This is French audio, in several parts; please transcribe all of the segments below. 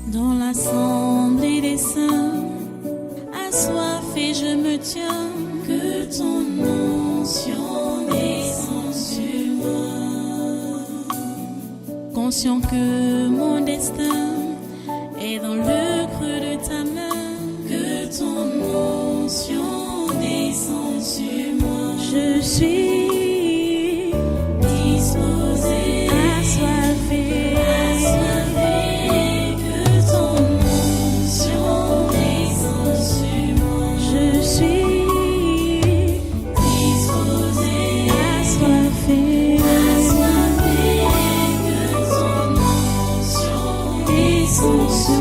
Dans l'assemblée des saints, assoiffé je me tiens, que ton onction descende sur moi. Conscient que mon destin est dans le creux de ta main, que ton onction descende sur moi. Je suis disposé, assoiffé, que ton onction descende sur moi. Je suis disposé, assoiffé, que ton onction descende sur moi.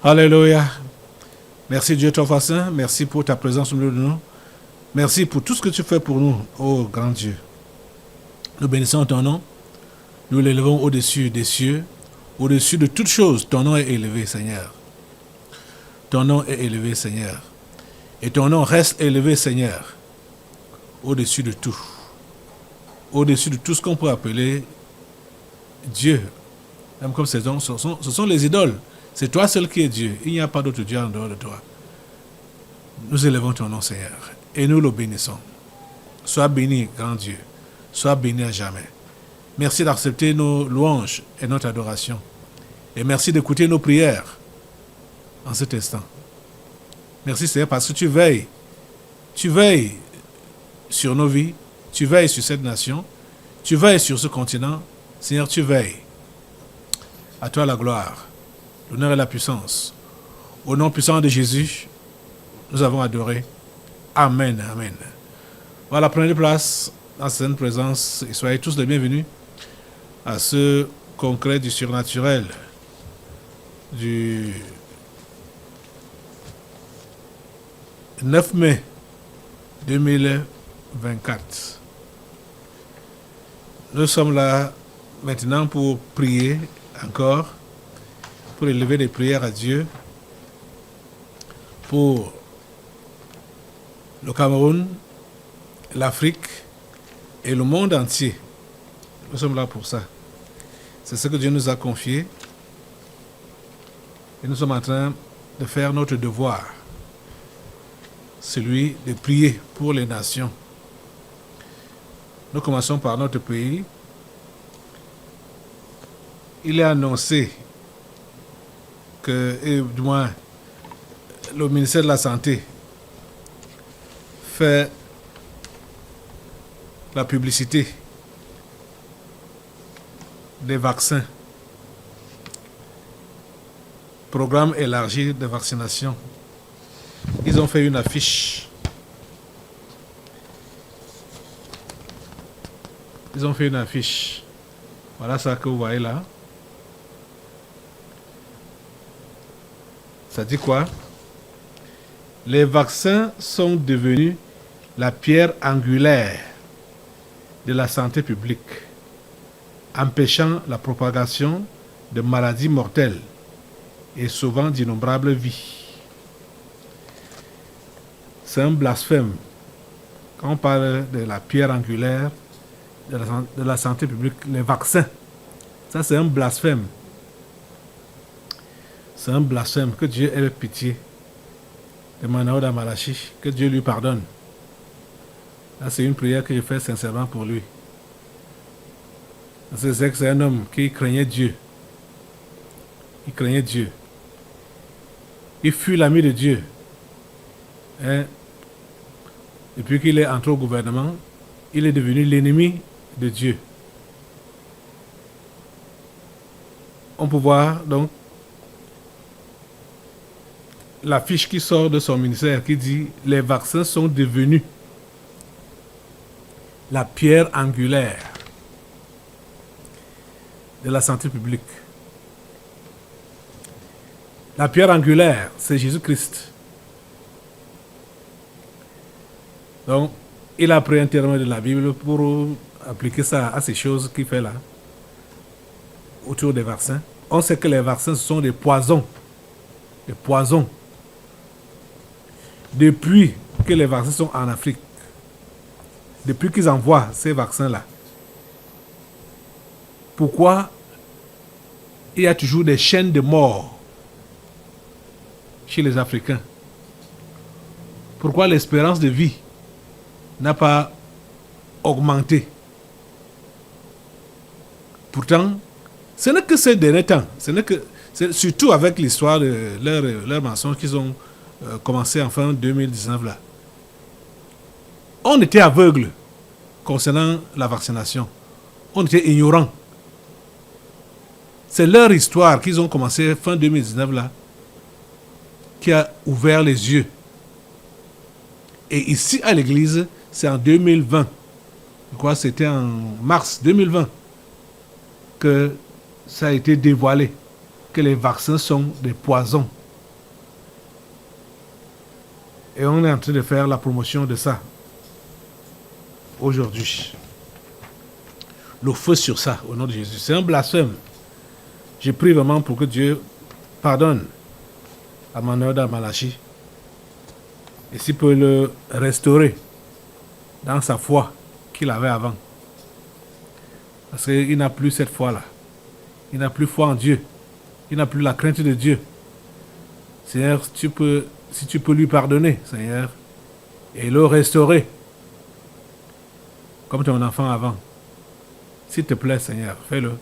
Alléluia. Merci Dieu, ton saint. Merci pour ta présence au milieu de nous. Merci pour tout ce que tu fais pour nous, ô grand Dieu. Nous bénissons ton nom. Nous l'élevons au-dessus des cieux. Au-dessus de toutes choses, ton nom est élevé, Seigneur. Ton nom est élevé, Seigneur. Et ton nom reste élevé, Seigneur. Au-dessus de tout. Au-dessus de tout ce qu'on peut appeler Dieu. Même comme ce sont les idoles. C'est toi seul qui es Dieu. Il n'y a pas d'autre Dieu en dehors de toi. Nous élevons ton nom, Seigneur, et nous le bénissons. Sois béni, grand Dieu. Sois béni à jamais. Merci d'accepter nos louanges et notre adoration. Et merci d'écouter nos prières en cet instant. Merci, Seigneur, parce que tu veilles. Tu veilles sur nos vies. Tu veilles sur cette nation. Tu veilles sur ce continent. Seigneur, tu veilles. À toi la gloire, l'honneur et la puissance. Au nom puissant de Jésus, nous avons adoré. Amen, amen. Voilà, prenez place dans cette présence et soyez tous les bienvenus à ce congrès du surnaturel du 9 mai 2024. Nous sommes là maintenant pour prier encore, pour élever des prières à Dieu, pour le Cameroun, l'Afrique et le monde entier. Nous sommes là pour ça. C'est ce que Dieu nous a confié. Et nous sommes en train de faire notre devoir, celui de prier pour les nations. Nous commençons par notre pays. Il est annoncé que, et du moins, le ministère de la Santé fait la publicité des vaccins, programme élargi de vaccination. Ils ont fait une affiche. Voilà ça que vous voyez là. Ça dit quoi? Les vaccins sont devenus la pierre angulaire de la santé publique, empêchant la propagation de maladies mortelles et sauvant d'innombrables vies. C'est un blasphème. Quand on parle de la pierre angulaire de la santé publique, les vaccins, ça c'est un blasphème. C'est un blasphème. Que Dieu ait pitié de Manaouda Malachi, que Dieu lui pardonne. Là, c'est une prière que je fais sincèrement pour lui. C'est un homme qui craignait Dieu. Il craignait Dieu. Il fut l'ami de Dieu. Et depuis qu'il est entré au gouvernement, il est devenu l'ennemi de Dieu. On peut voir donc l'affiche qui sort de son ministère qui dit « Les vaccins sont devenus la pierre angulaire de la santé publique. » La pierre angulaire, c'est Jésus-Christ. Donc, il a pris un terme de la Bible pour appliquer ça à ces choses qu'il fait là, autour des vaccins. On sait que les vaccins, ce sont des poisons. Des poisons. Depuis que les vaccins sont en Afrique, depuis qu'ils envoient ces vaccins-là, pourquoi il y a toujours des chaînes de mort chez les Africains? Pourquoi l'espérance de vie n'a pas augmenté? Pourtant, ce n'est que ces derniers temps, c'est surtout avec l'histoire de leur mensonge qu'ils ont commencé en fin 2019 là. On était aveugle concernant la vaccination. On était ignorant. C'est leur histoire qu'ils ont commencé fin 2019 là qui a ouvert les yeux. Et ici à l'église, c'est en 2020. Je crois que c'était en mars 2020 que ça a été dévoilé que les vaccins sont des poisons. Et on est en train de faire la promotion de ça aujourd'hui. Le feu sur ça, au nom de Jésus. C'est un blasphème. Je prie vraiment pour que Dieu pardonne à Manoda Malachi. Et s'il peut le restaurer dans sa foi qu'il avait avant. Parce qu'il n'a plus cette foi-là. Il n'a plus foi en Dieu. Il n'a plus la crainte de Dieu. Seigneur, si tu peux lui pardonner, Seigneur, et le restaurer comme ton enfant avant. S'il te plaît, Seigneur, fais-le.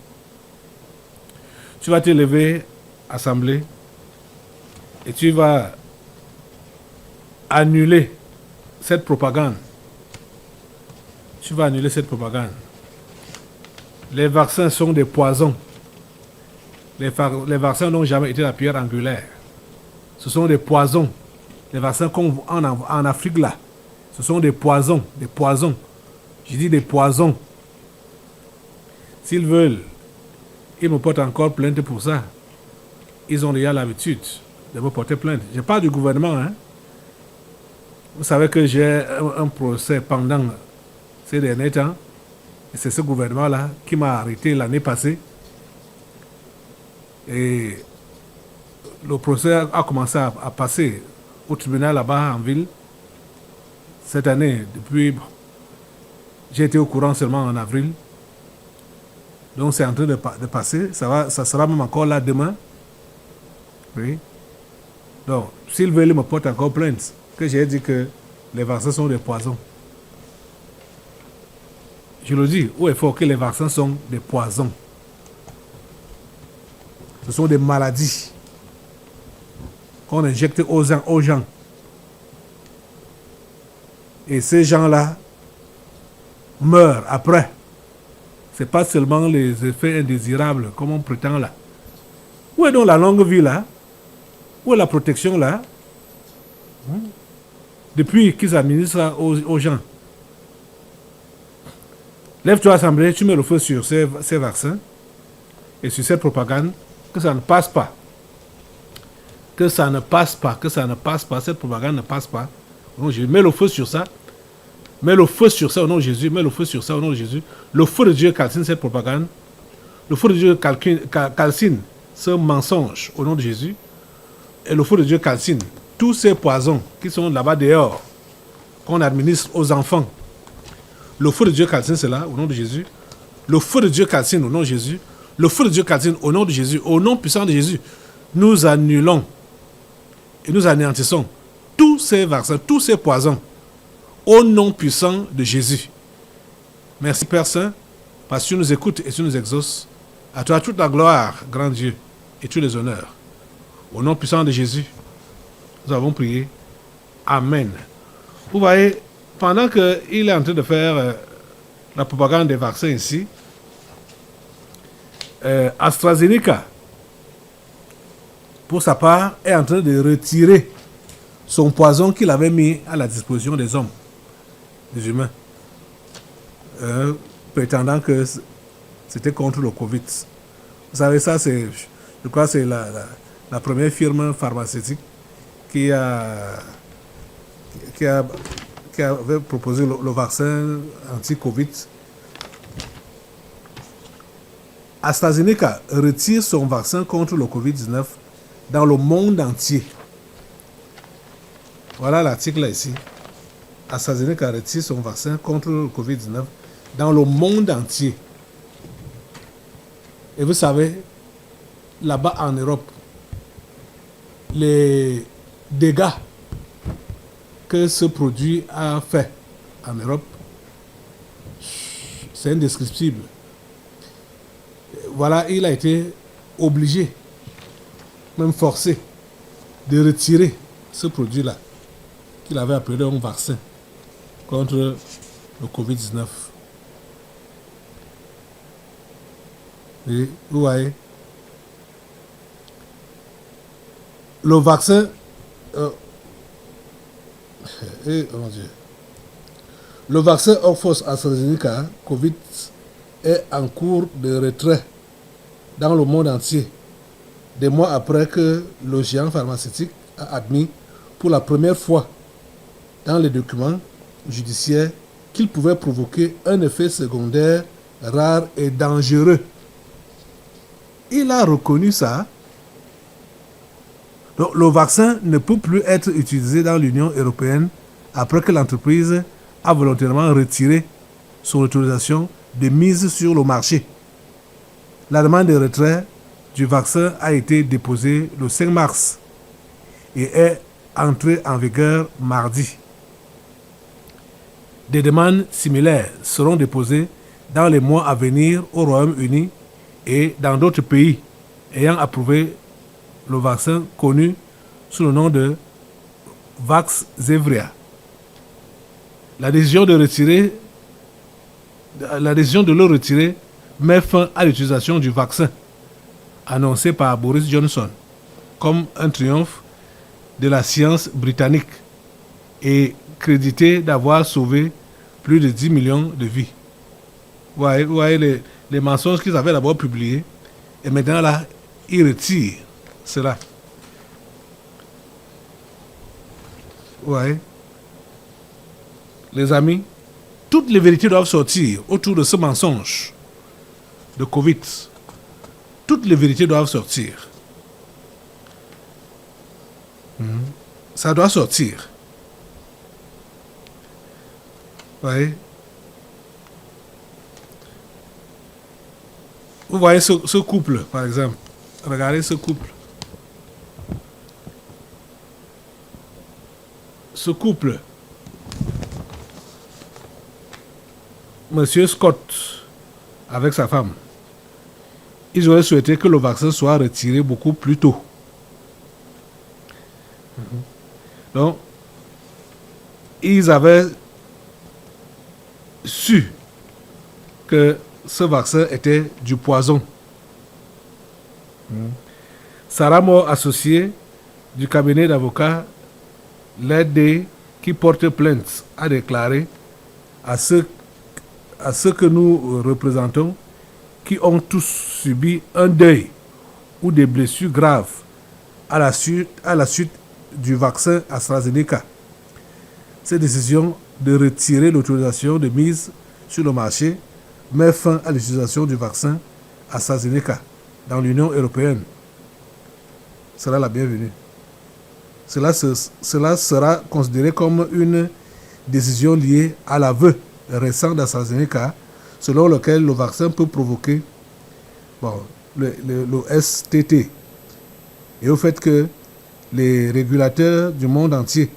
Tu vas te lever, assemblée, et tu vas annuler cette propagande. Tu vas annuler cette propagande. Les vaccins sont des poisons. Les vaccins n'ont jamais été la pierre angulaire. Ce sont des poisons. Les vaccins qu'on en Afrique là, ce sont des poisons. Des poisons. Je dis des poisons. S'ils veulent, ils me portent encore plainte pour ça. Ils ont déjà l'habitude de me porter plainte. Je parle du gouvernement. Hein. Vous savez que j'ai un procès pendant ces derniers temps. Et c'est ce gouvernement-là qui m'a arrêté l'année passée. Et le procès a commencé à passer au tribunal là-bas en ville. Cette année, depuis... J'ai été au courant seulement en avril. Donc c'est en train de passer. Ça sera même encore là demain. Oui. Donc, s'ils veulent, ils me portent encore plainte. Que j'ai dit que les vaccins sont des poisons. Je le dis, haut et fort que les vaccins sont des poisons. Ce sont des maladies qu'on injecte aux gens. Et ces gens-là meurent après. Ce n'est pas seulement les effets indésirables, comme on prétend là. Où est donc la longue vie là? Où est la protection là? Depuis qu'ils administrent ça aux gens. Lève-toi, assemblée, tu mets le feu sur ces vaccins et sur cette propagande, que ça ne passe pas. Que ça ne passe pas, que ça ne passe pas, cette propagande ne passe pas. Au nom de Jésus, mets le feu sur ça. Mets le feu sur ça au nom de Jésus. Mets le feu sur ça au nom de Jésus. Le feu de Dieu calcine cette propagande. Le feu de Dieu calcine ce mensonge au nom de Jésus. Et le feu de Dieu calcine tous ces poisons qui sont là-bas dehors, qu'on administre aux enfants. Le feu de Dieu calcine cela au nom de Jésus. Le feu de Dieu calcine au nom de Jésus. Le feu de Dieu calcine au nom de Jésus. Au nom puissant de Jésus, nous annulons et nous anéantissons tous ces vaccins, tous ces poisons au nom puissant de Jésus. Merci Père Saint, parce que tu nous écoutes et tu nous exauces. À toi toute la gloire, grand Dieu, et tous les honneurs. Au nom puissant de Jésus, nous avons prié. Amen. Vous voyez, pendant qu'il est en train de faire la propagande des vaccins ici, AstraZeneca, pour sa part, est en train de retirer son poison qu'il avait mis à la disposition des hommes, des humains, prétendant que c'était contre le Covid. Vous savez, ça, je crois que c'est la première firme pharmaceutique qui a qui avait proposé le vaccin anti-Covid. AstraZeneca retire son vaccin contre le Covid-19 dans le monde entier. Voilà l'article là ici. AstraZeneca retire son vaccin contre le Covid-19 dans le monde entier. Et vous savez, là-bas en Europe, les dégâts que ce produit a fait en Europe, c'est indescriptible. Voilà, il a été obligé, même forcé, de retirer ce produit-là, qu'il avait appelé un vaccin contre le Covid-19. Et vous voyez, le vaccin, mon Dieu, le vaccin Oxford AstraZeneca Covid est en cours de retrait dans le monde entier, des mois après que le géant pharmaceutique a admis pour la première fois dans les documents judiciaires qu'il pouvait provoquer un effet secondaire rare et dangereux. Il a reconnu ça. Donc, le vaccin ne peut plus être utilisé dans l'Union européenne après que l'entreprise a volontairement retiré son autorisation de mise sur le marché. La demande de retrait du vaccin a été déposée le 5 mars et est entrée en vigueur mardi. Des demandes similaires seront déposées dans les mois à venir au Royaume-Uni et dans d'autres pays ayant approuvé le vaccin connu sous le nom de Vaxzevria. La décision de le retirer met fin à l'utilisation du vaccin annoncé par Boris Johnson comme un triomphe de la science britannique et crédité d'avoir sauvé plus de 10 millions de vies. Vous voyez les mensonges qu'ils avaient d'abord publiés et maintenant là, ils retirent cela. Ouais. Les amis, toutes les vérités doivent sortir autour de ce mensonge de Covid. Toutes les vérités doivent sortir. Ça doit sortir. Ouais. Vous voyez ce couple, par exemple. Regardez ce couple. Ce couple, Monsieur Scott, avec sa femme, ils auraient souhaité que le vaccin soit retiré beaucoup plus tôt. Donc, ils avaient su que ce vaccin était du poison. Sarah Moore, associée du cabinet d'avocats l'AID qui porte plainte, a déclaré à ceux que nous représentons qui ont tous subi un deuil ou des blessures graves à la suite du vaccin AstraZeneca. Cette décision de retirer l'autorisation de mise sur le marché met fin à l'utilisation du vaccin AstraZeneca dans l'Union européenne. Sera la bienvenue. Cela sera considéré comme une décision liée à l'aveu récent d'AstraZeneca, selon lequel le vaccin peut provoquer le STT, et au fait que les régulateurs du monde entier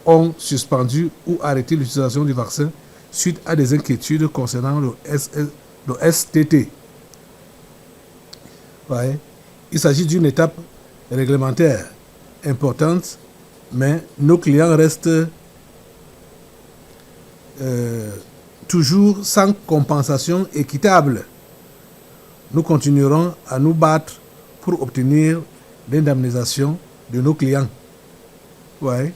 ont suspendu ou arrêté l'utilisation du vaccin suite à des inquiétudes concernant le STT. Ouais. Il s'agit d'une étape réglementaire importante, mais nos clients restent toujours sans compensation équitable. Nous continuerons à nous battre pour obtenir l'indemnisation de nos clients. Ouais.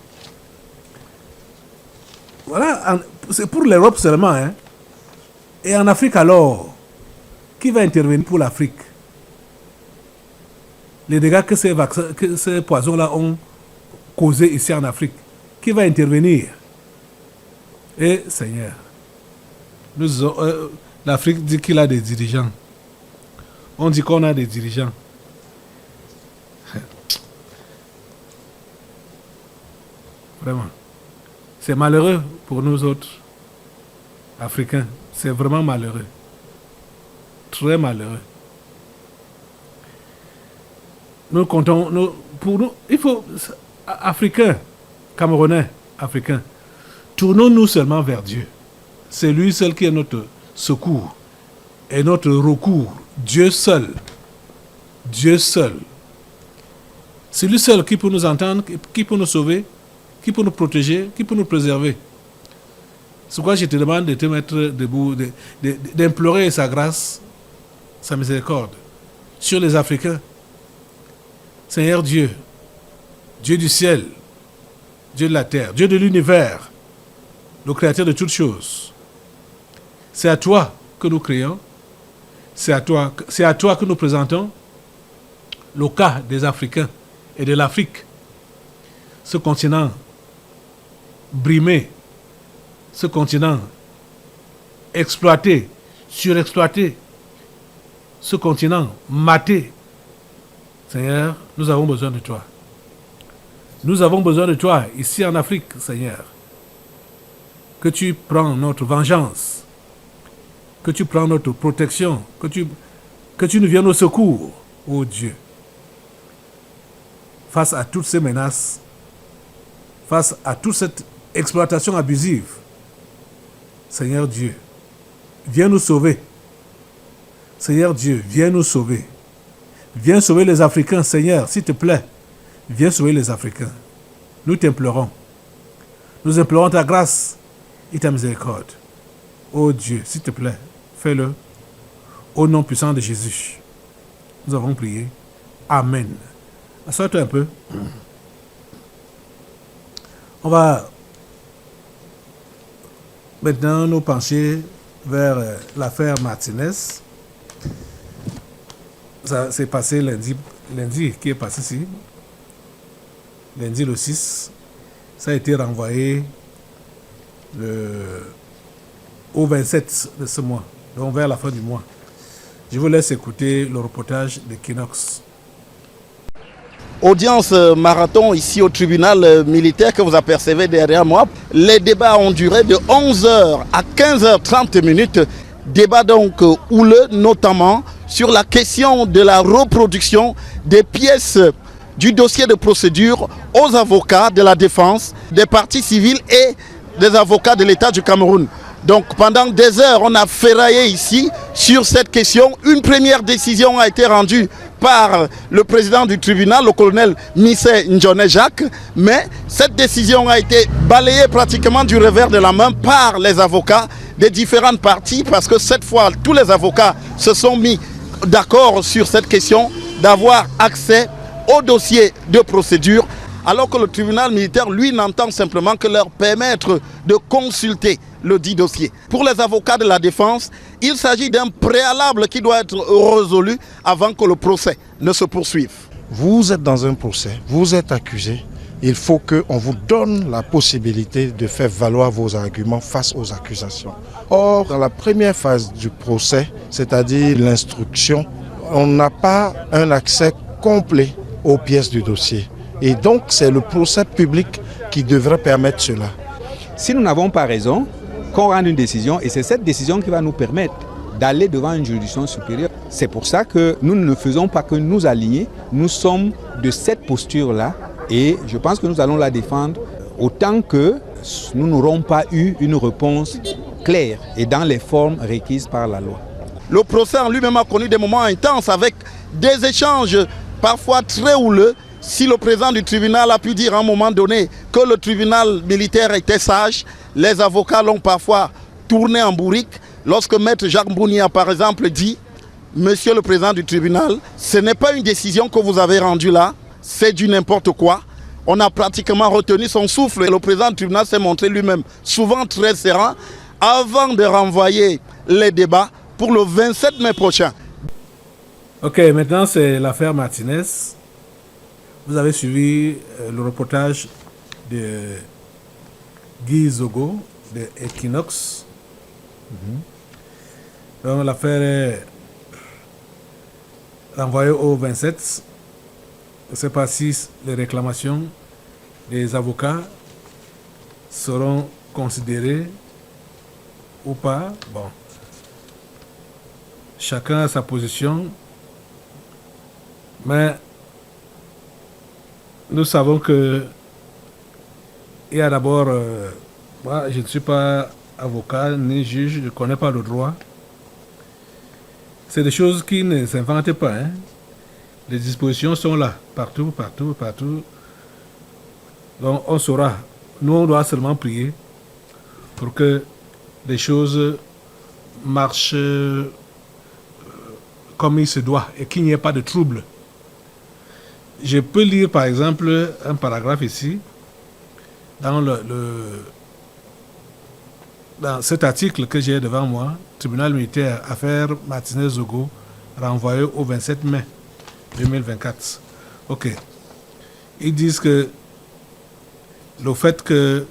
Voilà, c'est pour l'Europe seulement. Hein. Et en Afrique alors, qui va intervenir pour l'Afrique? Les dégâts que ces poisons-là ont causés ici en Afrique, qui va intervenir? Et Seigneur, l'Afrique dit qu'il a des dirigeants. On dit qu'on a des dirigeants. Vraiment. C'est malheureux pour nous autres, Africains. C'est vraiment malheureux. Très malheureux. Nous comptons, pour nous, il faut, Africains, Camerounais, Africains, tournons-nous seulement vers Dieu. C'est lui seul qui est notre secours et notre recours. Dieu seul. Dieu seul. C'est lui seul qui peut nous entendre, qui peut nous sauver, qui peut nous protéger, qui peut nous préserver. C'est pourquoi je te demande de te mettre debout, d'implorer sa grâce, sa miséricorde sur les Africains. Seigneur Dieu, Dieu du ciel, Dieu de la terre, Dieu de l'univers, le créateur de toutes choses. C'est à toi que nous crions, c'est à toi que nous présentons le cas des Africains et de l'Afrique, ce continent brimé, ce continent exploité, surexploité, ce continent maté. Seigneur, nous avons besoin de toi. Nous avons besoin de toi ici en Afrique, Seigneur. Que tu prends notre vengeance, que tu prends notre protection, que tu nous viennes au secours, ô Dieu. Face à toutes ces menaces, face à toute cette exploitation abusive, Seigneur Dieu, viens nous sauver. Seigneur Dieu, viens nous sauver. Viens sauver les Africains, Seigneur, s'il te plaît. Viens sauver les Africains. Nous t'implorons. Nous implorons ta grâce et ta miséricorde. Ô Dieu, s'il te plaît, fais-le. Au nom puissant de Jésus. Nous avons prié. Amen. Assois-toi un peu. On va maintenant nous pencher vers l'affaire Martinez. Ça s'est passé lundi qui est passé ici. Lundi le 6. Ça a été renvoyé au 27 de ce mois, donc vers la fin du mois. Je vous laisse écouter le reportage de Kinox. Audience marathon ici au tribunal militaire que vous apercevez derrière moi. Les débats ont duré de 11h à 15h30 minutes. Débat donc houleux, notamment sur la question de la reproduction des pièces du dossier de procédure aux avocats de la défense, des parties civiles et des avocats de l'État du Cameroun. Donc pendant des heures, on a ferraillé ici sur cette question. Une première décision a été rendue par le président du tribunal, le colonel Missé Njone Jacques, mais cette décision a été balayée pratiquement du revers de la main par les avocats des différentes parties, parce que cette fois, tous les avocats se sont mis d'accord sur cette question d'avoir accès au dossier de procédure, alors que le tribunal militaire, lui, n'entend simplement que leur permettre de consulter le dit dossier. Pour les avocats de la défense, il s'agit d'un préalable qui doit être résolu avant que le procès ne se poursuive. Vous êtes dans un procès, vous êtes accusé. Il faut qu'on vous donne la possibilité de faire valoir vos arguments face aux accusations. Or, dans la première phase du procès, c'est-à-dire l'instruction, on n'a pas un accès complet aux pièces du dossier. Et donc, c'est le procès public qui devrait permettre cela. Si nous n'avons pas raison, qu'on rende une décision, et c'est cette décision qui va nous permettre d'aller devant une juridiction supérieure. C'est pour ça que nous ne faisons pas que nous aligner, nous sommes de cette posture-là, et je pense que nous allons la défendre autant que nous n'aurons pas eu une réponse claire et dans les formes requises par la loi. Le procès en lui-même a connu des moments intenses avec des échanges parfois très houleux. Si le président du tribunal a pu dire à un moment donné que le tribunal militaire était sage, les avocats l'ont parfois tourné en bourrique. Lorsque Maître Jacques Mbounia, par exemple, dit « Monsieur le président du tribunal, ce n'est pas une décision que vous avez rendue là, c'est du n'importe quoi ». On a pratiquement retenu son souffle et le président du tribunal s'est montré lui-même souvent très serein avant de renvoyer les débats pour le 27 mai prochain. Ok, maintenant c'est l'affaire Martinez. Vous avez suivi le reportage de Guy Zogo de Equinox. Donc l'affaire est renvoyée au 27. Je ne sais pas si les réclamations des avocats seront considérées ou pas. Bon. Chacun a sa position. Mais nous savons que il y a d'abord, moi je ne suis pas avocat ni juge, je ne connais pas le droit. C'est des choses qui ne s'inventent pas. Hein. Les dispositions sont là, partout. Donc on saura. Nous, on doit seulement prier pour que les choses marchent comme il se doit et qu'il n'y ait pas de trouble. Je peux lire par exemple un paragraphe ici, dans dans cet article que j'ai devant moi, Tribunal militaire, affaire Martinez-Zogo, renvoyé au 27 mai 2024. Ok. Ils disent que le fait que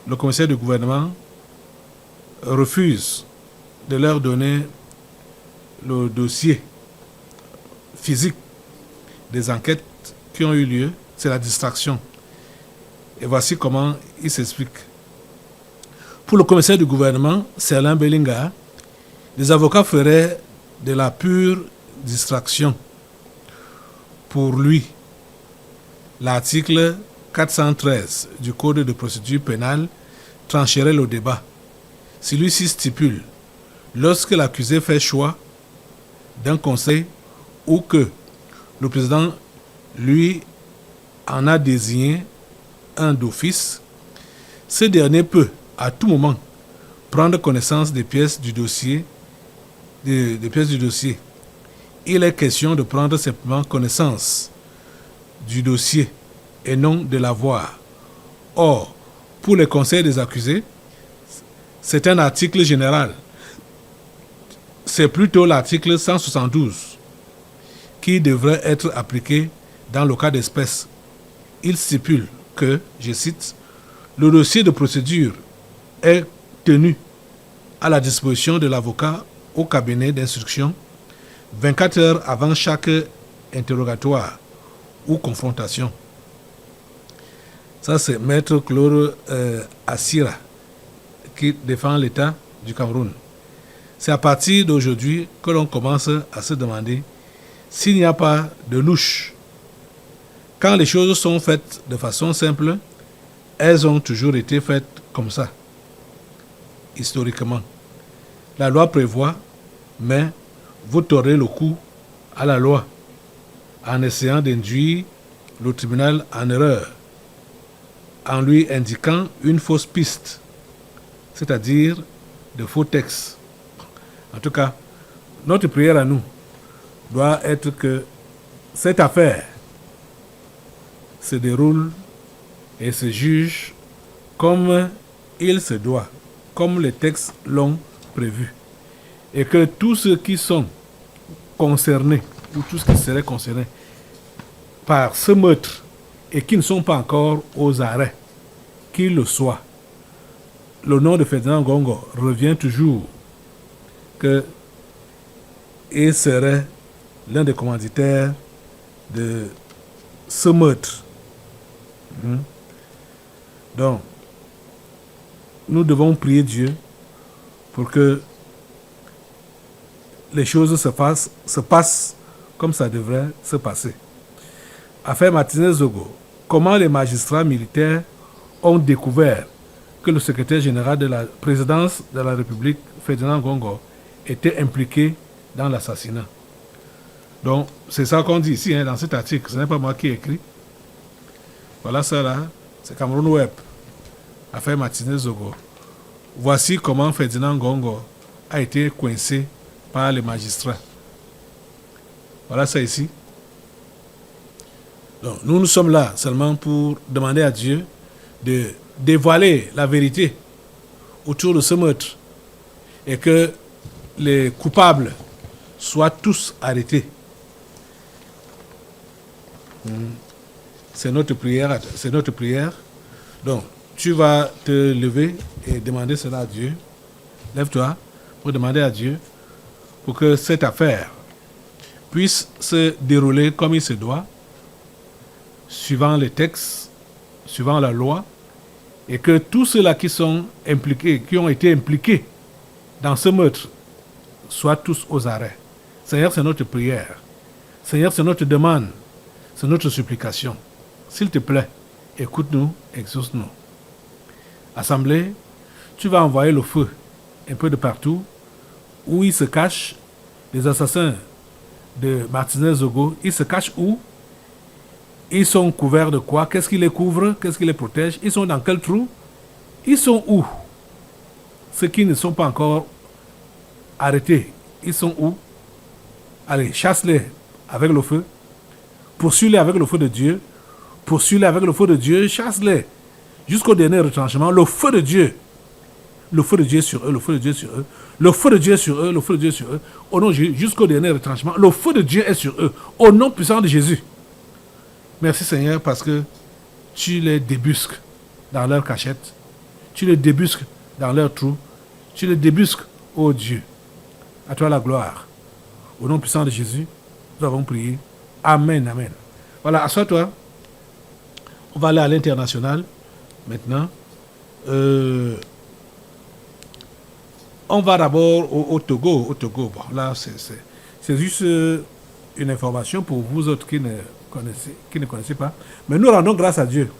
le commissaire du gouvernement refuse de leur donner le dossier physique des enquêtes qui ont eu lieu, c'est la distraction. Et voici comment il s'explique. Pour le commissaire du gouvernement, Serlin Bellinga, les avocats feraient de la pure distraction. Pour lui, l'article 413 du Code de procédure pénale trancherait le débat. Celui-ci stipule, lorsque l'accusé fait choix d'un conseil ou que le président, lui, en a désigné un d'office, ce dernier peut, à tout moment, prendre connaissance des pièces du dossier. Il est question de prendre simplement connaissance du dossier et non de l'avoir. Or, pour les conseils des accusés, c'est un article général. C'est plutôt l'article 172 qui devrait être appliqué dans le cas d'espèce. Il stipule que, je cite, le dossier de procédure est tenu à la disposition de l'avocat au cabinet d'instruction 24 heures avant chaque interrogatoire ou confrontation. Ça, c'est Maître Claude Assira qui défend l'État du Cameroun. C'est à partir d'aujourd'hui que l'on commence à se demander s'il n'y a pas de louche. Quand les choses sont faites de façon simple, elles ont toujours été faites comme ça, historiquement. La loi prévoit, mais vous torez le cou à la loi en essayant d'induire le tribunal en erreur, en lui indiquant une fausse piste, c'est-à-dire de faux textes. En tout cas, notre prière à nous doit être que cette affaire se déroule et se juge comme il se doit, comme les textes l'ont prévu. Et que tous ceux qui sont concernés, ou tous qui seraient concernés par ce meurtre et qui ne sont pas encore aux arrêts, qu'ils le soient. Le nom de Ferdinand Ngongo revient toujours que il serait l'un des commanditaires de ce meurtre. Donc, nous devons prier Dieu pour que les choses se passent comme ça devrait se passer. Affaire Martinez-Zogo, comment les magistrats militaires ont découvert que le secrétaire général de la présidence de la République, Ferdinand Ngongo, était impliqué dans l'assassinat. Donc, c'est ça qu'on dit ici, dans cet article. Ce n'est pas moi qui ai écrit. Voilà ça là, c'est Cameroun Web. Affaire Martinez-Zogo. Voici comment Ferdinand Ngongo a été coincé par les magistrats. Voilà ça ici. Donc, nous sommes là seulement pour demander à Dieu de dévoiler la vérité autour de ce meurtre et que les coupables soient tous arrêtés. C'est notre prière. Donc, tu vas te lever et demander cela à Dieu. Lève-toi pour demander à Dieu pour que cette affaire puisse se dérouler comme il se doit, suivant les textes, suivant la loi, et que tous ceux-là qui sont impliqués, qui ont été impliqués dans ce meurtre, soient tous aux arrêts. Seigneur, c'est notre prière. Seigneur, c'est notre demande. C'est notre supplication. S'il te plaît, écoute-nous, exauce-nous. Assemblée, tu vas envoyer le feu un peu de partout où ils se cachent, les assassins de Martinez Zogo. Ils se cachent où? Ils sont couverts de quoi? Qu'est-ce qui les couvre? Qu'est-ce qui les protège? Ils sont dans quel trou? Ils sont où? Ceux qui ne sont pas encore arrêtés, ils sont où? Allez, chasse-les avec le feu. Poursuis-les avec le feu de Dieu. Poursuis-les avec le feu de Dieu. Chasse-les jusqu'au dernier retranchement. Le feu de Dieu. Le feu de Dieu sur eux. Le feu de Dieu sur eux. Le feu de Dieu sur eux. Le feu de Dieu sur eux. Au nom de Jésus, jusqu'au dernier retranchement. Le feu de Dieu est sur eux. Au nom puissant de Jésus. Merci Seigneur parce que tu les débusques dans leur cachette. Tu les débusques dans leur trou. Tu les débusques, ô Dieu. À toi la gloire. Au nom puissant de Jésus, nous avons prié. Amen, amen. Voilà, assois-toi. On va aller à l'international maintenant. On va d'abord au Togo. Au Togo, bon, là, c'est juste une information pour vous autres qui ne connaissez pas. Mais nous rendons grâce à Dieu.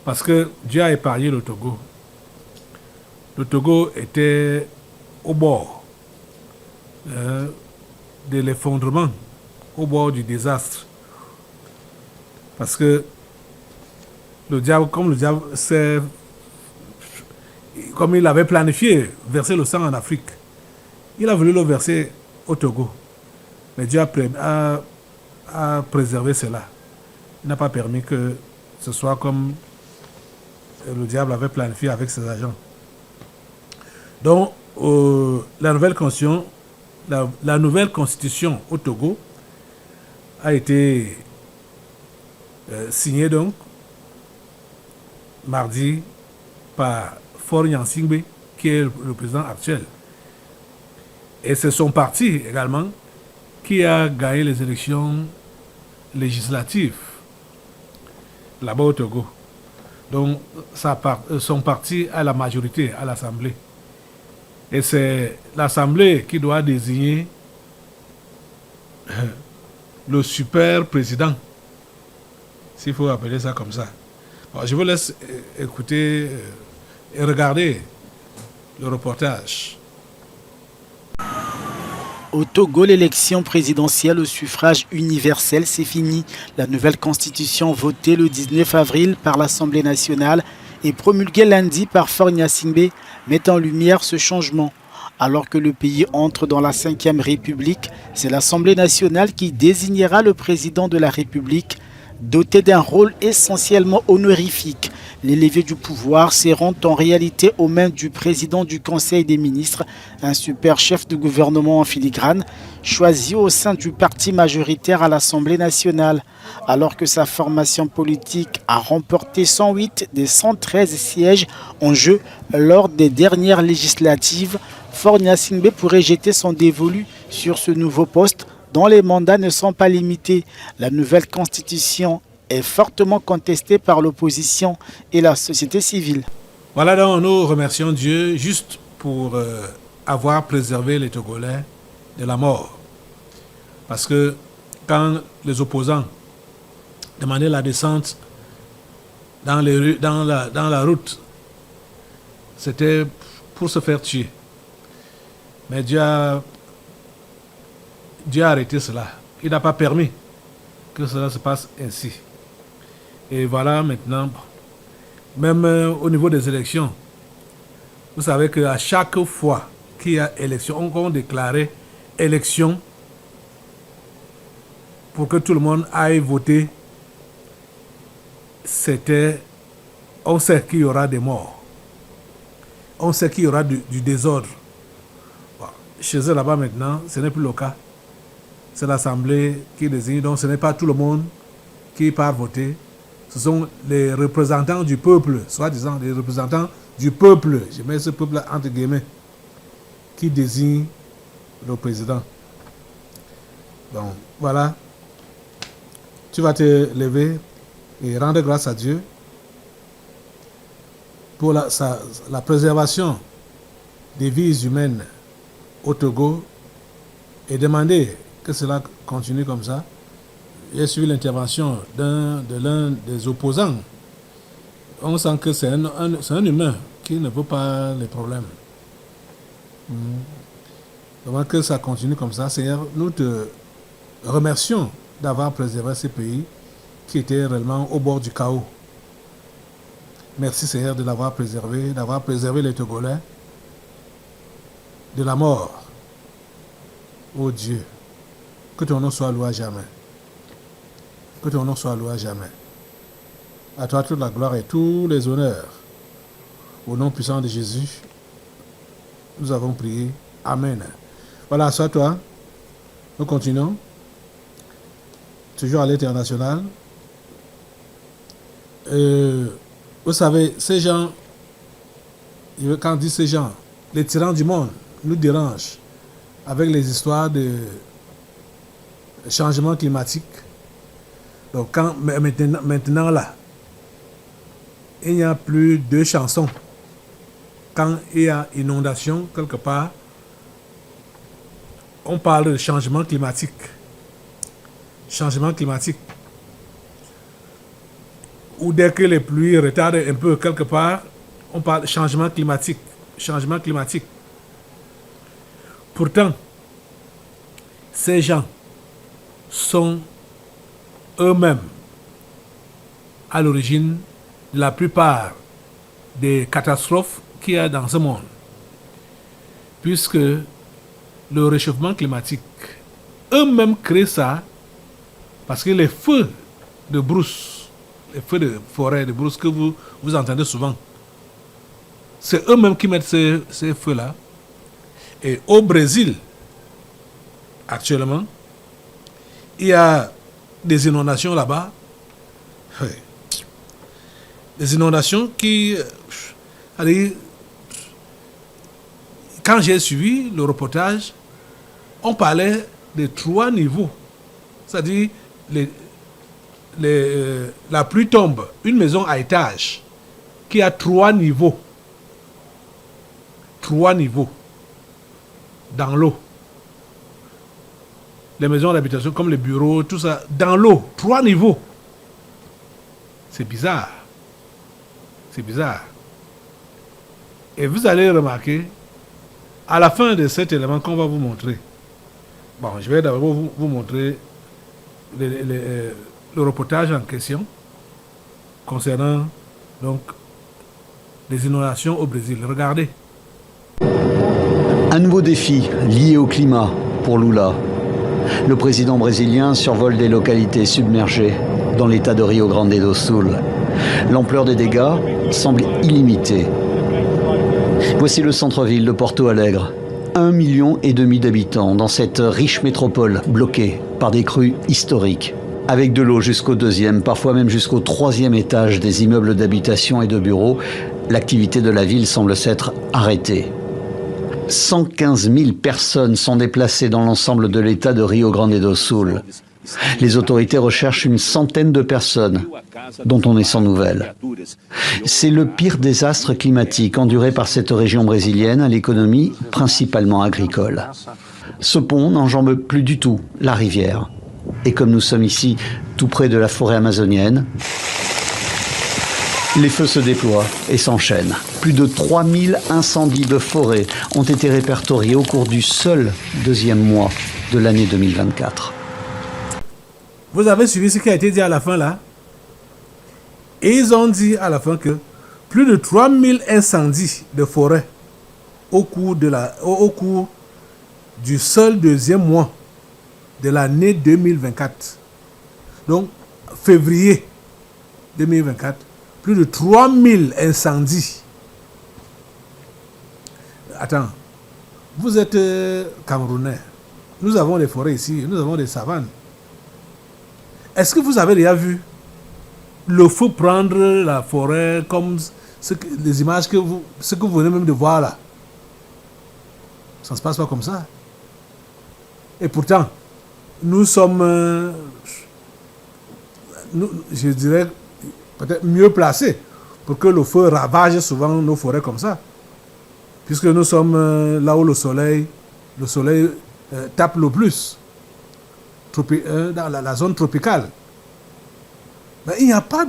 Parce que Dieu a épargné le Togo. Le Togo était au bord de l'effondrement, au bord du désastre. Parce que le diable, comme il avait planifié verser le sang en Afrique, il a voulu le verser au Togo. Mais Dieu a préservé cela. Il n'a pas permis que ce soit comme le diable avait planifié avec ses agents. Donc, la nouvelle constitution au Togo a été signée donc mardi par Faure Gnassingbé, qui est le président actuel. Et c'est son parti également qui a gagné les élections législatives là-bas au Togo. Donc, son parti a la majorité à l'Assemblée. Et c'est l'Assemblée qui doit désigner le super président, s'il faut appeler ça comme ça. Alors, je vous laisse écouter et regarder le reportage. Au Togo, l'élection présidentielle au suffrage universel, c'est fini. La nouvelle constitution votée le 19 avril par l'Assemblée nationale et promulguée lundi par Faure Gnassingbé met en lumière ce changement. Alors que le pays entre dans la 5e République, c'est l'Assemblée nationale qui désignera le président de la République, doté d'un rôle essentiellement honorifique. Les leviers du pouvoir seront en réalité aux mains du président du Conseil des ministres, un super chef de gouvernement en filigrane, choisi au sein du parti majoritaire à l'Assemblée nationale. Alors que sa formation politique a remporté 108 des 113 sièges en jeu lors des dernières législatives, Faure Gnassingbé pourrait jeter son dévolu sur ce nouveau poste dont les mandats ne sont pas limités. La nouvelle constitution est fortement contestée par l'opposition et la société civile. Voilà, donc nous remercions Dieu juste pour avoir préservé les Togolais de la mort. Parce que quand les opposants demandaient la descente dans la route, c'était pour se faire tuer. Mais Dieu a arrêté cela. Il n'a pas permis que cela se passe ainsi. Et voilà maintenant, même au niveau des élections, vous savez qu'à chaque fois qu'il y a élection, on déclarait élection pour que tout le monde aille voter. On sait qu'il y aura des morts. On sait qu'il y aura du désordre. Bon, chez eux là-bas maintenant, ce n'est plus le cas. C'est l'Assemblée qui désigne, donc ce n'est pas tout le monde qui part voter. ce sont les représentants du peuple, soi-disant les représentants du peuple, je mets ce peuple entre guillemets, qui désigne le président. Donc voilà, tu vas te lever et rendre grâce à Dieu pour la préservation des vies humaines au Togo et demander que cela continue comme ça. J'ai suivi l'intervention de l'un des opposants. On sent que c'est un humain qui ne veut pas les problèmes. Donc que ça continue comme ça. Seigneur, nous te remercions d'avoir préservé ce pays qui était réellement au bord du chaos. Merci Seigneur de l'avoir préservé les Togolais de la mort. Oh Dieu, que ton nom soit loué à jamais. Que ton nom soit loué à jamais. À toi toute la gloire et tous les honneurs. Au nom puissant de Jésus, nous avons prié. Amen. Voilà, assois-toi. Nous continuons. Toujours à l'international. Vous savez, ces gens, quand on dit ces gens, les tyrans du monde nous dérangent avec les histoires de changement climatique. Donc maintenant là, il n'y a plus de chansons. Quand il y a inondation quelque part, on parle de changement climatique. Changement climatique. Ou dès que les pluies retardent un peu quelque part, on parle de changement climatique. Changement climatique. Pourtant, ces gens sont eux-mêmes à l'origine de la plupart des catastrophes qu'il y a dans ce monde. Puisque le réchauffement climatique, eux-mêmes créent ça parce que les feux de brousse, les feux de forêt, de brousse que vous entendez souvent, c'est eux-mêmes qui mettent ces feux-là. Et au Brésil, actuellement, il y a des inondations là-bas. Oui. Des inondations qui... allez, quand j'ai suivi le reportage, on parlait de 3 niveaux. C'est-à-dire, la pluie tombe, une maison à étage, qui a 3 niveaux. 3 niveaux dans l'eau. Les maisons d'habitation comme les bureaux, tout ça, dans l'eau, 3 niveaux. C'est bizarre. C'est bizarre. Et vous allez remarquer, à la fin de cet élément qu'on va vous montrer, bon, je vais d'abord vous montrer le reportage en question concernant donc les inondations au Brésil. Regardez. Un nouveau défi lié au climat pour Lula. Le président brésilien survole des localités submergées dans l'état de Rio Grande do Sul. L'ampleur des dégâts semble illimitée. Voici le centre-ville de Porto Alegre. 1,5 million d'habitants dans cette riche métropole bloquée par des crues historiques. Avec de l'eau jusqu'au 2e, parfois même jusqu'au 3e étage des immeubles d'habitation et de bureaux, l'activité de la ville semble s'être arrêtée. 115 000 personnes sont déplacées dans l'ensemble de l'état de Rio Grande do Sul. Les autorités recherchent une centaine de personnes dont on est sans nouvelles. C'est le pire désastre climatique enduré par cette région brésilienne à l'économie principalement agricole. Ce pont n'enjambe plus du tout la rivière. Et comme nous sommes ici tout près de la forêt amazonienne, les feux se déploient et s'enchaînent. Plus de 3000 incendies de forêt ont été répertoriés au cours du seul 2e mois de l'année 2024. Vous avez suivi ce qui a été dit à la fin là? Et ils ont dit à la fin que plus de 3000 incendies de forêt au cours du seul 2e mois de l'année 2024. Donc, février 2024, plus de 3000 incendies. Attends, vous êtes Camerounais. Nous avons des forêts ici, nous avons des savanes. Est-ce que vous avez déjà vu le feu prendre la forêt comme les images ce que vous venez même de voir là. Ça ne se passe pas comme ça. Et pourtant, nous sommes, je dirais, peut-être mieux placés pour que le feu ravage souvent nos forêts comme ça. Puisque nous sommes là où le soleil tape le plus, dans la zone tropicale. Mais il n'y a pas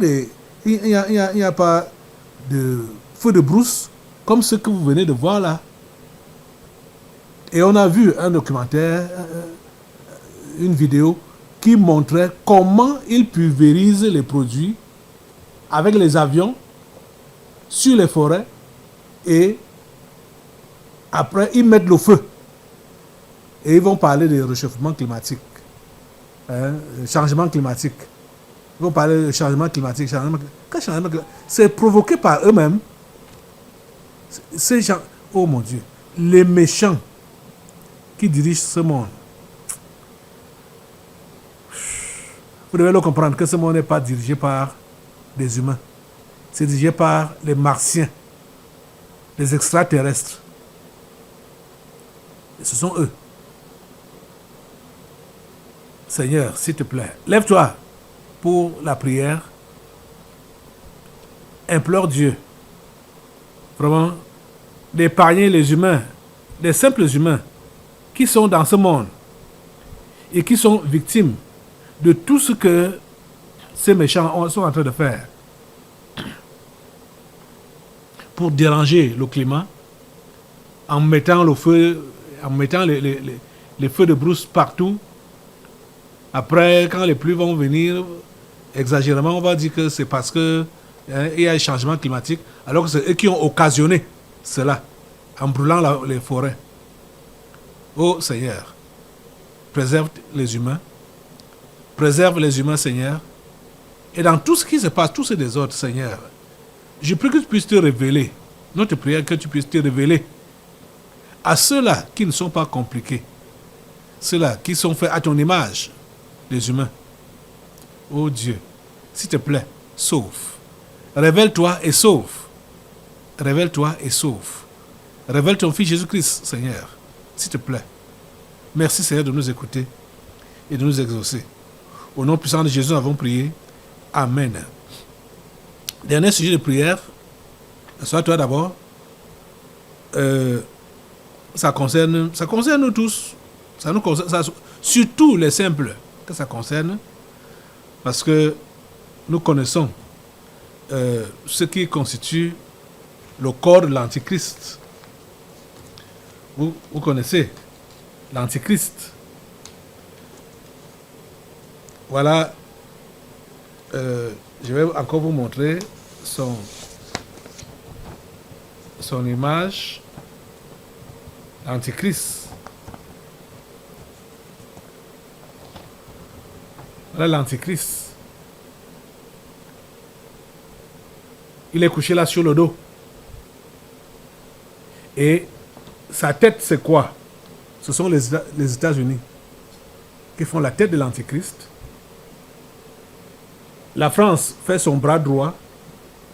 de feu de brousse comme ce que vous venez de voir là. Et on a vu un documentaire, une vidéo qui montrait comment ils pulvérisent les produits avec les avions sur les forêts et après ils mettent le feu. Et ils vont parler de réchauffement climatique, changement climatique. Ils vont parler de changement climatique. C'est provoqué par eux-mêmes. Ces gens, oh mon Dieu, les méchants qui dirigent ce monde. Vous devez le comprendre que ce monde n'est pas dirigé par des humains. C'est dirigé par les martiens, les extraterrestres. Et ce sont eux. Seigneur, s'il te plaît, lève-toi pour la prière. Implore Dieu, vraiment, d'épargner les humains, les simples humains qui sont dans ce monde et qui sont victimes de tout ce que ces méchants sont en train de faire pour déranger le climat en mettant le feu, en mettant les feux de brousse partout. Après, quand les pluies vont venir, exagérément, on va dire que c'est parce que il y a un changement climatique, alors que c'est eux qui ont occasionné cela en brûlant les forêts. Oh Seigneur, préserve les humains, Seigneur, et dans tout ce qui se passe, tous ces désordres, Seigneur, je prie que tu puisses te révéler, notre prière, que tu puisses te révéler à ceux-là qui ne sont pas compliqués, ceux-là qui sont faits à ton image, les humains. Oh Dieu, s'il te plaît, sauve. Révèle-toi et sauve. Révèle-toi et sauve. Révèle ton Fils Jésus-Christ, Seigneur, s'il te plaît. Merci, Seigneur, de nous écouter et de nous exaucer. Au nom puissant de Jésus, nous avons prié. Amen. Dernier sujet de prière, soit toi d'abord. Ça concerne nous tous. Ça nous concerne, surtout les simples que ça concerne, parce que nous connaissons ce qui constitue le corps de l'Antichrist. Vous connaissez l'Antichrist. Voilà, je vais encore vous montrer son image. L'Antichrist. Voilà l'Antichrist. Il est couché là sur le dos. Et sa tête, c'est quoi? Ce sont les États-Unis qui font la tête de l'Antichrist. La France fait son bras droit,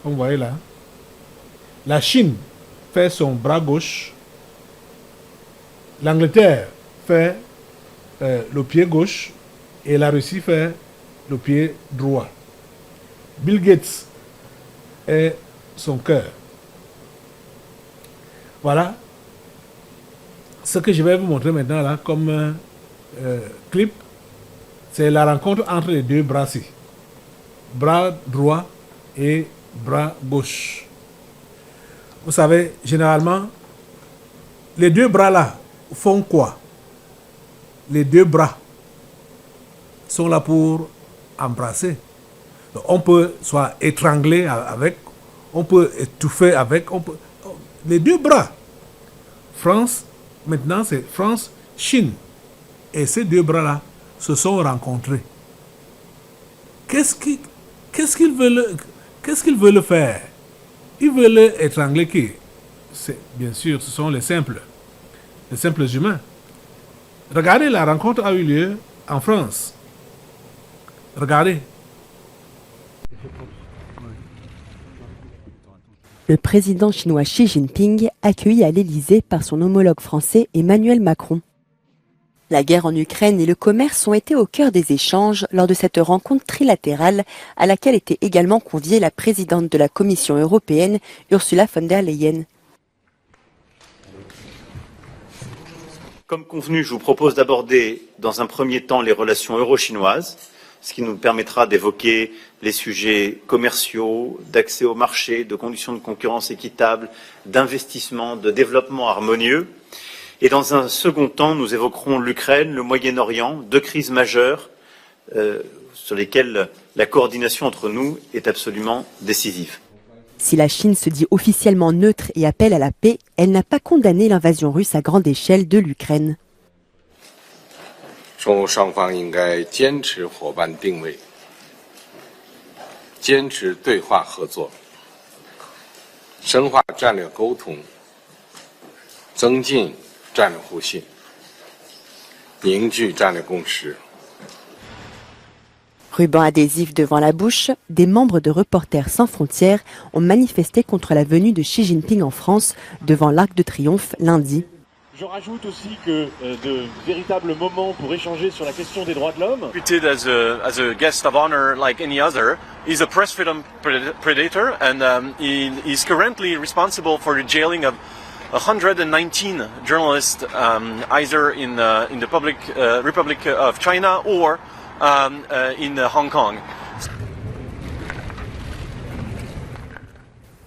comme vous voyez là. La Chine fait son bras gauche. L'Angleterre fait le pied gauche. Et la Russie fait le pied droit. Bill Gates est son cœur. Voilà ce que je vais vous montrer maintenant là comme clip. C'est la rencontre entre les deux bras-ci. Bras droit et bras gauche. Vous savez, généralement, les deux bras là font quoi? Les deux bras sont là pour embrasser. Donc, on peut soit étrangler avec, on peut étouffer avec, les deux bras. France, maintenant c'est France-Chine. Et ces deux bras-là se sont rencontrés. Qu'est-ce qu'ils veulent faire? Ils veulent étrangler qui? Bien sûr, ce sont les simples humains. Regardez, la rencontre a eu lieu en France. Regardez. Le président chinois Xi Jinping, accueilli à l'Élysée par son homologue français Emmanuel Macron. La guerre en Ukraine et le commerce ont été au cœur des échanges lors de cette rencontre trilatérale à laquelle était également conviée la présidente de la Commission européenne, Ursula von der Leyen. Comme convenu, je vous propose d'aborder dans un premier temps les relations euro-chinoises, ce qui nous permettra d'évoquer les sujets commerciaux, d'accès au marché, de conditions de concurrence équitables, d'investissement, de développement harmonieux. Et dans un second temps, nous évoquerons l'Ukraine, le Moyen-Orient, deux crises majeures sur lesquelles la coordination entre nous est absolument décisive. Si la Chine se dit officiellement neutre et appelle à la paix, elle n'a pas condamné l'invasion russe à grande échelle de l'Ukraine. 中欧双方应该坚持伙伴定位，坚持对话合作，深化战略沟通，增进战略互信，凝聚战略共识。 Ruban adhésif devant la bouche, des membres de Reporters sans frontières ont manifesté contre la venue de Xi Jinping en France devant l'Arc de Triomphe lundi. Je rajoute aussi que de véritables moments pour échanger sur la question des droits de l'homme. Treated as a guest of honor like any other. He's a press freedom predator and he is currently responsible for the jailing of 119 journalists, either in the Republic of China or in Hong Kong.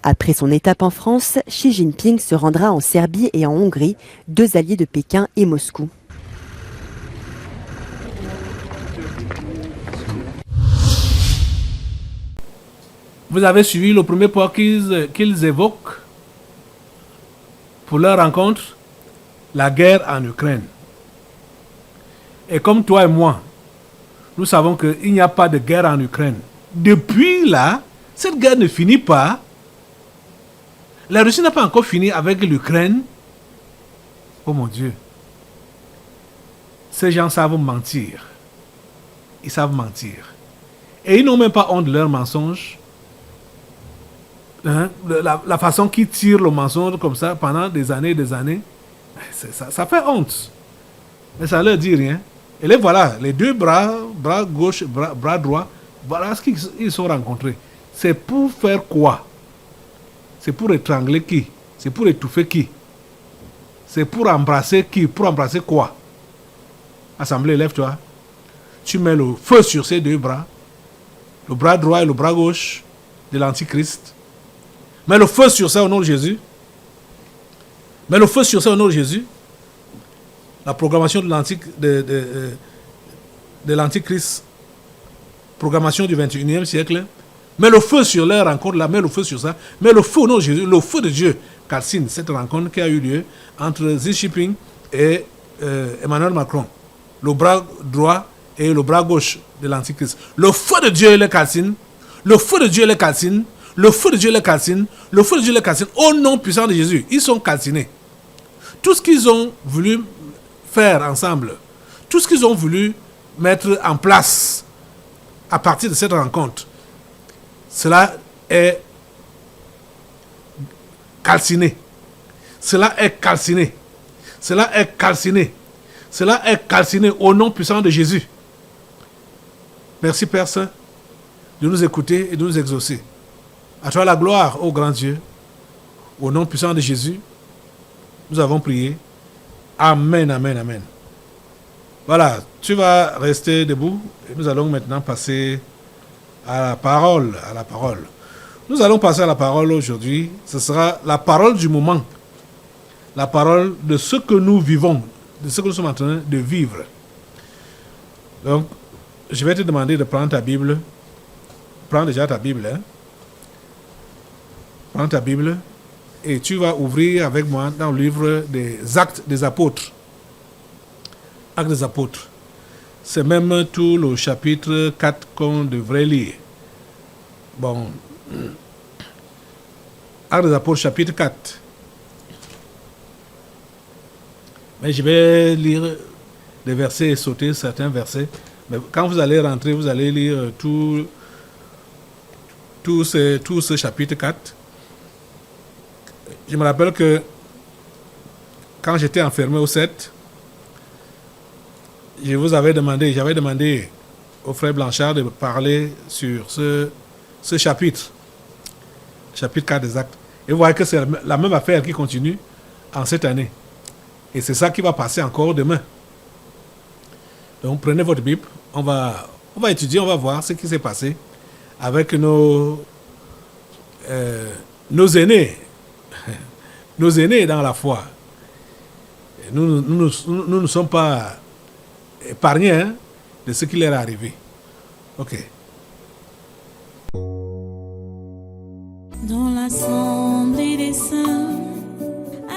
Après son étape en France, Xi Jinping se rendra en Serbie et en Hongrie, deux alliés de Pékin et Moscou. Vous avez suivi le premier point qu'ils évoquent pour leur rencontre, la guerre en Ukraine. Et comme toi et moi, nous savons qu'il n'y a pas de guerre en Ukraine. Depuis là, cette guerre ne finit pas. La Russie n'a pas encore fini avec l'Ukraine. Oh mon Dieu. Ces gens savent mentir. Ils savent mentir. Et ils n'ont même pas honte de leurs mensonges. Hein? La façon qu'ils tirent le mensonge comme ça pendant des années et des années, ça fait honte. Mais ça ne leur dit rien. Et les voilà, les deux bras gauche, bras droit, voilà ce qu'ils sont rencontrés. C'est pour faire quoi? C'est pour étrangler qui? C'est pour étouffer qui? C'est pour embrasser qui? Pour embrasser quoi? Assemblée, lève-toi. Tu mets le feu sur ces deux bras, le bras droit et le bras gauche de l'Antichrist. Mets le feu sur ça au nom de Jésus. Mets le feu sur ça au nom de Jésus. La programmation de l'Antichrist, programmation du 21e siècle. Mets le feu sur leur rencontre là, mets le feu sur ça. Mets le feu au nom de Jésus, le feu de Dieu calcine cette rencontre qui a eu lieu entre Xi Jinping et Emmanuel Macron. Le bras droit et le bras gauche de l'Antichrist. Le feu de Dieu les calcine. Le feu de Dieu les calcine. Le feu de Dieu les calcine. Le feu de Dieu les calcine. Au nom puissant de Jésus. Ils sont calcinés. Tout ce qu'ils ont voulu faire ensemble, tout ce qu'ils ont voulu mettre en place à partir de cette rencontre, cela est calciné. Cela est calciné. Cela est calciné. Cela est calciné au nom puissant de Jésus. Merci Père Saint de nous écouter et de nous exaucer. À toi la gloire, ô grand Dieu. Au nom puissant de Jésus, nous avons prié. Amen, amen, amen. Voilà, tu vas rester debout et nous allons maintenant passer à la parole, Nous allons passer à la parole aujourd'hui. Ce sera la parole du moment. La parole de ce que nous vivons, de ce que nous sommes en train de vivre. Donc, je vais te demander de prendre ta Bible. Prends déjà ta Bible. Hein? Prends ta Bible et tu vas ouvrir avec moi dans le livre des Actes des Apôtres. Actes des Apôtres. C'est même tout le chapitre 4 qu'on devrait lire. Bon. Actes des Apôtres, chapitre 4. Mais je vais lire des versets et sauter certains versets. Mais quand vous allez rentrer, vous allez lire tout ce chapitre 4. Je me rappelle que quand j'étais enfermé au 7, j'avais demandé au frère Blanchard de parler sur ce chapitre 4 des actes. Et vous voyez que c'est la même affaire qui continue en cette année. Et c'est ça qui va passer encore demain. Donc prenez votre Bible, on va étudier, on va voir ce qui s'est passé avec nos aînés, nos aînés dans la foi. Nous ne sommes pas épargnés, hein, de ce qui leur est arrivé. Ok. Dans l'assemblée des saints,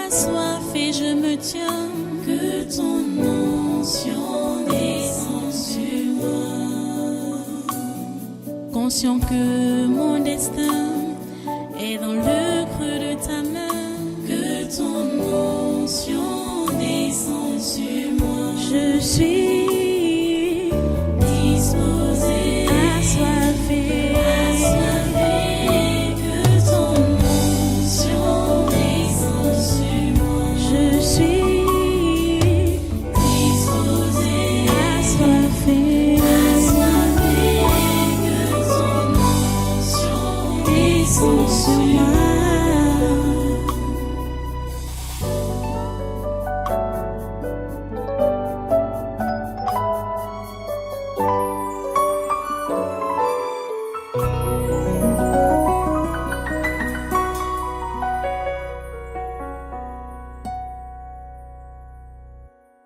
assoiffé je me tiens, que ton onction descende sur moi. Conscient que mon destin est dans le creux de ta main, que ton onction descende sur moi. Je suis disposé, assoiffé, que ton onction descende sur moi. Je suis disposé, assoiffé, que ton onction descende sur moi.